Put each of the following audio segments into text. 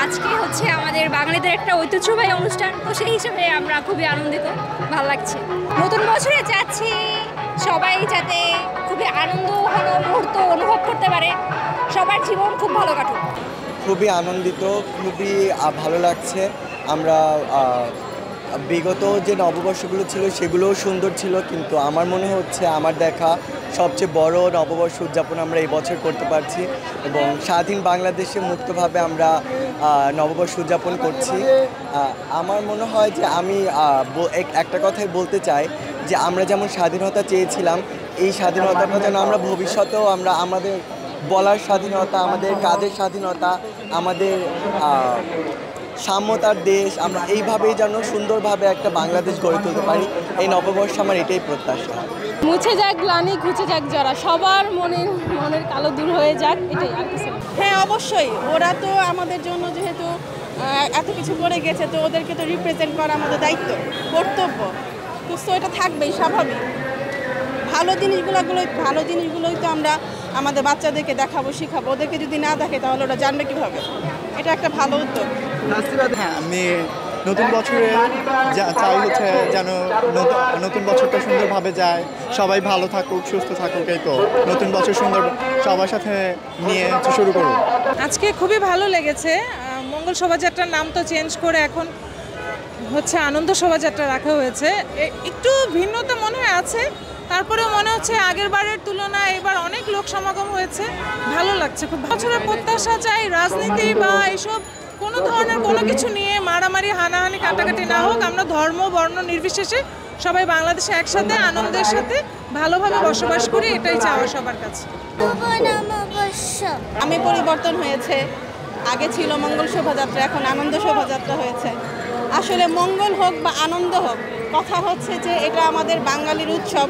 আজকে হচ্ছে আমাদের বাঙালিদের একটা ঐতিহ্যবাহী অনুষ্ঠান, তো সেই হিসেবে আমরা খুবই আনন্দিত, ভালো লাগছে। নতুন বছরে চাচ্ছি সবাই যাতে খুবই আনন্দ ঘন মুহূর্ত অনুভব করতে পারে, সবার জীবন খুব ভালো কাটুক। খুবই আনন্দিত, খুবই ভালো লাগছে। আমরা বিগত যে নববর্ষগুলো ছিল সেগুলোও সুন্দর ছিল, কিন্তু আমার মনে হচ্ছে আমার দেখা সবচেয়ে বড় নববর্ষ উদযাপন আমরা এই বছর করতে পারছি এবং স্বাধীন বাংলাদেশে মুক্তভাবে আমরা নববর্ষ উদযাপন করছি। আমার মনে হয় যে আমি একটা কথাই বলতে চাই যে আমরা যেমন স্বাধীনতা চেয়েছিলাম, এই স্বাধীনতাটা যেন আমরা ভবিষ্যতেও আমরা আমাদের বলার স্বাধীনতা, আমাদের কাজের স্বাধীনতা, আমাদের সাম্যতার দেশ, আমরা এইভাবেই যেন সুন্দরভাবে একটা বাংলাদেশ গড়ে তুলতে পারি। এই নববর্ষে আমার এটাই প্রত্যাশা। মুছে যাক গ্লানি, ঘুচে যাক জরা, সবার মনের কালো দূর হয়ে যাক, এটাই আর কিছু। হ্যাঁ, অবশ্যই ওরা তো আমাদের জন্য যেহেতু এত কিছু করে গেছে, তো ওদেরকে তো রিপ্রেজেন্ট করা আমাদের দায়িত্ব, কর্তব্য। তো এটা থাকবেই, স্বাভাবিক। ভালো জিনিসগুলোই তো আমরা আমাদের বাচ্চাদেরকে দেখাবো, শিখাবো। ওদেরকে যদি না দেখে তাহলে ওরা জানবে কীভাবে? এটা একটা ভালো উদ্যোগ। হ্যাঁ, আমি নতুন বছরে চাই হচ্ছে যেন নতুন বছরটা সুন্দরভাবে যায়, সবাই ভালো থাকুক, সুস্থ থাকুক। এই তো নতুন বছর সুন্দর সবার সাথে নিয়ে শুরু করুন। আজকে খুবই ভালো লেগেছে। মঙ্গল শোভাযাত্রার নাম তো চেঞ্জ করে এখন হচ্ছে আনন্দ শোভাযাত্রা রাখা হয়েছে। একটু ভিন্নতা মনে হয় আছে, তারপরেও মনে হচ্ছে আগের বারের তুলনায় এবার অনেক লোক সমাগম হয়েছে, ভালো লাগছে। খুব বছরের প্রত্যাশা চাই রাজনীতি বা এসব কোনো ধরনের কোনো কিছু নিয়ে মারামারি, হানাহানি, কাটাকাটি না হোক। আমরা ধর্ম বর্ণ নির্বিশেষে সবাই বাংলাদেশে একসাথে আনন্দের সাথে ভালোভাবে বসবাস করি, এটাই চাওয়া সবার কাছে। আমি পরিবর্তন হয়েছে, আগে ছিল মঙ্গল শোভাযাত্রা, এখন আনন্দ শোভাযাত্রা হয়েছে। আসলে মঙ্গল হোক বা আনন্দ হোক, কথা হচ্ছে যে এটা আমাদের বাঙালির উৎসব,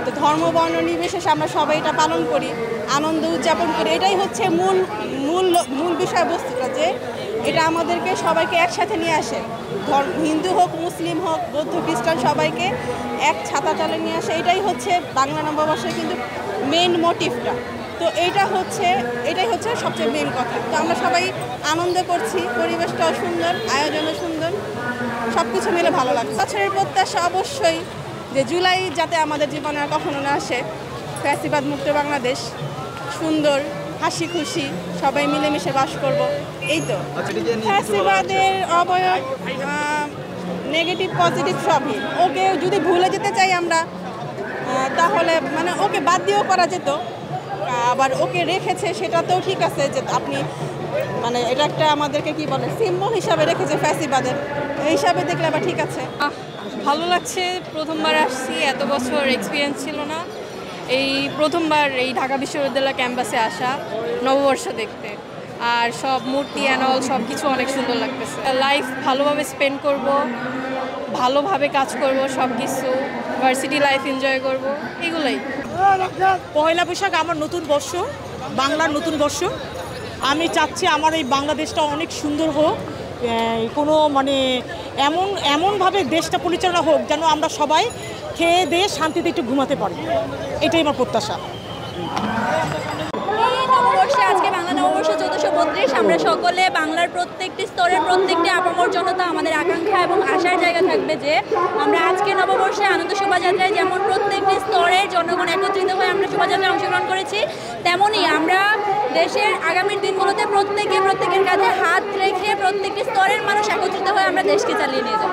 তো ধর্ম বর্ণ নির্বিশেষে আমরা সবাই এটা পালন করি, আনন্দ উদযাপন করি। এটাই হচ্ছে মূল বিষয়বস্তুটা, যে এটা আমাদেরকে সবাইকে একসাথে নিয়ে আসে। হিন্দু হোক, মুসলিম হোক, বৌদ্ধ খ্রিস্টান, সবাইকে এক ছাতা তলে নিয়ে আসে। এটাই হচ্ছে বাংলা নববর্ষের কিন্তু মেন মোটিভটা। তো এটাই হচ্ছে সবচেয়ে মেন কথা। তো আমরা সবাই আনন্দ করছি, পরিবেশটাও সুন্দর, আয়োজনও সুন্দর, সব কিছু মিলে ভালো লাগছে। বছরের প্রত্যাশা অবশ্যই যে জুলাই যাতে আমাদের জীবনে আর কখনো না আসে, ফ্যাসিবাদ মুক্ত বাংলাদেশ, সুন্দর হাসি খুশি সবাই মিলেমিশে বাস করব, এই তো। ফ্যাসিবাদের অবয়ব নেগেটিভ পজিটিভ সবই। ওকে যদি ভুলে যেতে চাই আমরা, তাহলে মানে ওকে বাদ দিয়েও করা যেত, আবার ওকে রেখেছে সেটাতেও ঠিক আছে, যে আপনি মানে এটা একটা আমাদেরকে কি বলে সিম্বল হিসাবে রেখেছে ফ্যাসিবাদের, এই হিসাবে দেখলে আবার ঠিক আছে। ভালো লাগছে, প্রথমবার আসছি, এত বছর এক্সপিরিয়েন্স ছিল না, এই প্রথমবার এই ঢাকা বিশ্ববিদ্যালয় ক্যাম্পাসে আসা নববর্ষ দেখতে। আর সব মূর্তি অ্যান্ড অল সব কিছু অনেক সুন্দর লাগতেছে। লাইফ ভালোভাবে স্পেন্ড করব, ভালোভাবে কাজ করব, সব কিছু ভার্সিটি লাইফ এনজয় করব, এগুলোই। পয়লা বৈশাখ আমার নতুন বর্ষ, বাংলার নতুন বর্ষ। আমি চাচ্ছি আমার এই বাংলাদেশটা অনেক সুন্দর হোক, কোনো মানে এমনভাবে দেশটা পরিচালনা হোক যেন আমরা সবাই খেয়ে দিয়ে শান্তিতে একটু ঘুমাতে পারি, এটাই আমার প্রত্যাশা। নববর্ষে আজকে বাংলা নববর্ষ 1432, আমরা সকলে বাংলার প্রত্যেকটি স্তরের প্রত্যেকটি আপামর জনতা আমাদের আকাঙ্ক্ষা এবং আশার জায়গা থাকবে যে আমরা আজকে নববর্ষে আনন্দ শোভাযাত্রায় যেমন প্রত্যেকটি স্তরের জনগণ একত্রিত হয়ে আমরা শোভাযাত্রায় অংশগ্রহণ করেছি, তেমনই আমরা দেশের আগামীর দিনগুলোতে প্রত্যেকের কাঁধে হাত রেখে প্রত্যেকটি স্তরের মানুষ একত্রিত হয়ে আমরা দেশকে চালিয়ে নিয়ে যাব।